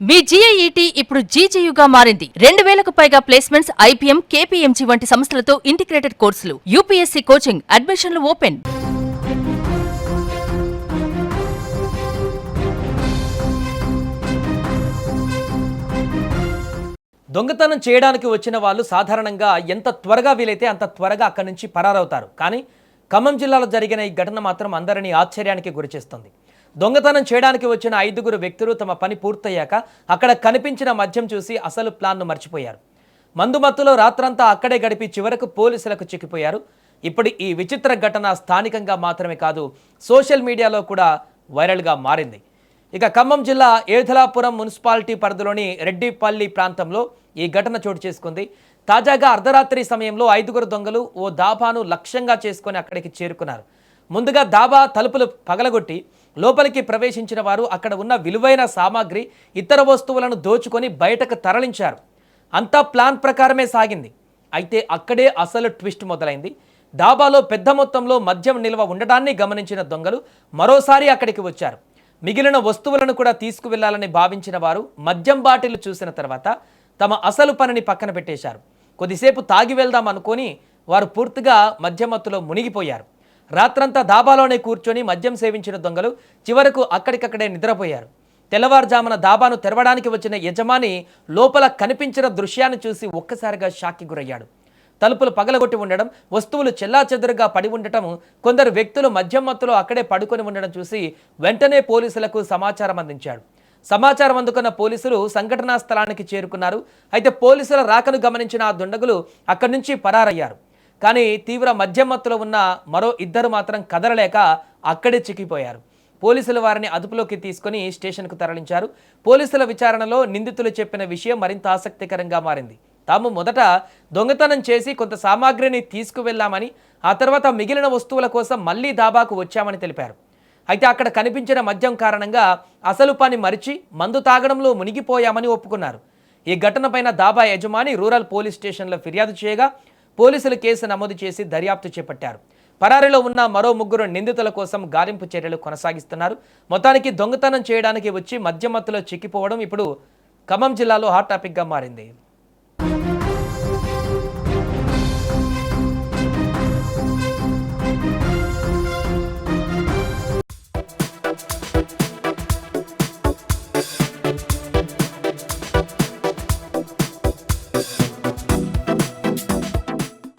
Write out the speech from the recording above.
మీ జీఐఈటీ ఇప్పుడు జీజేయుగా మారింది. 2000కు పైగా ప్లేస్మెంట్స్, ఐపీఎం, కేపీఎంజీ వంటి సంస్థలతో ఇంటిగ్రేటెడ్ కోర్సులు, యూపీఎస్సీ కోచింగ్, అడ్మిషన్లు ఓపెన్. దొంగతనం చేయడానికి వచ్చిన వాళ్ళు సాధారణంగా ఎంత త్వరగా వీలైతే అంత త్వరగా అక్కడి నుంచి పరారవుతారు. కానీ ఖమ్మం జిల్లాలో జరిగిన ఈ ఘటన మాత్రం అందరినీ ఆశ్చర్యానికి గురిచేస్తుంది. దొంగతనం చేయడానికి వచ్చిన 5 వ్యక్తులు తమ పని పూర్తయ్యాక అక్కడ కనిపించిన మద్యం చూసి అసలు ప్లాన్ను మర్చిపోయారు. మందుమత్తులో రాత్రంతా అక్కడే గడిపి చివరకు పోలీసులకు చిక్కిపోయారు. ఇప్పుడు ఈ విచిత్ర ఘటన స్థానికంగా మాత్రమే కాదు, సోషల్ మీడియాలో కూడా వైరల్గా మారింది. ఇక ఖమ్మం జిల్లా ఏధలాపురం మున్సిపాలిటీ పరిధిలోని రెడ్డిపల్లి ప్రాంతంలో ఈ ఘటన చోటు చేసుకుంది. తాజాగా అర్ధరాత్రి సమయంలో 5 దొంగలు ఓ దాబాను లక్ష్యంగా చేసుకుని అక్కడికి చేరుకున్నారు. ముందుగా దాబా తలుపులు పగలగొట్టి లోపలికి ప్రవేశించిన వారు అక్కడ ఉన్న విలువైన సామాగ్రి, ఇతర వస్తువులను దోచుకొని బయటకు తరలించారు. అంతా ప్లాన్ ప్రకారమే సాగింది. అయితే అక్కడే అసలు ట్విస్ట్ మొదలైంది. దాబాలో పెద్ద మొత్తంలో మద్యం నిల్వ ఉండడాన్ని గమనించిన దొంగలు మరోసారి అక్కడికి వచ్చారు. మిగిలిన వస్తువులను కూడా తీసుకువెళ్లాలని భావించిన వారు మద్యం బాటిల్ చూసిన తర్వాత తమ అసలు పనిని పక్కన పెట్టేశారు. కొద్దిసేపు తాగి వెళ్దాం అనుకొని వారు పూర్తిగా మద్యమత్తులో మునిగిపోయారు. రాత్రంతా దాబాలోనే కూర్చొని మద్యం సేవించిన దొంగలు చివరకు అక్కడికక్కడే నిద్రపోయారు. తెల్లవారుజామున దాబాను తెరవడానికి వచ్చిన యజమాని లోపల కనిపించిన దృశ్యాన్ని చూసి ఒక్కసారిగా షాక్కి గురయ్యాడు. తలుపులు పగలగొట్టి ఉండడం, వస్తువులు చెల్లాచెదురుగా పడి ఉండటం, కొందరు వ్యక్తులు మద్యం మత్తులో అక్కడే పడుకొని ఉండడం చూసి వెంటనే పోలీసులకు సమాచారం అందించాడు. సమాచారం అందుకున్న పోలీసులు సంఘటనా స్థలానికి చేరుకున్నారు. అయితే పోలీసుల రాకను గమనించిన ఆ దుండగులు అక్కడి నుంచి పరారయ్యారు. కానీ తీవ్ర మద్యం మత్తులో ఉన్న మరో 2 మాత్రం కదలలేక అక్కడే చిక్కిపోయారు. పోలీసులు వారిని అదుపులోకి తీసుకుని స్టేషన్కు తరలించారు. పోలీసుల విచారణలో నిందితులు చెప్పిన విషయం మరింత ఆసక్తికరంగా మారింది. తాము మొదట దొంగతనం చేసి కొంత సామాగ్రిని తీసుకువెళ్లామని, ఆ తర్వాత మిగిలిన వస్తువుల కోసం మళ్లీ దాబాకు వచ్చామని తెలిపారు. అయితే అక్కడ కనిపించిన మద్యం కారణంగా అసలు పని మరిచి మందు తాగడంలో మునిగిపోయామని ఒప్పుకున్నారు. ఈ ఘటనపైన దాబా యజమాని రూరల్ పోలీస్ స్టేషన్లో ఫిర్యాదు చేయగా పోలీసులు కేసు నమోదు చేసి దర్యాప్తు చేపట్టారు. పరారీలో ఉన్న మరో 3 నిందితుల కోసం గాలింపు చర్యలు కొనసాగిస్తున్నారు. మొత్తానికి దొంగతనం చేయడానికి వచ్చి మద్యం మత్తులో చిక్కిపోవడం ఇప్పుడు ఖమ్మం జిల్లాలో హాట్ టాపిక్గా మారింది.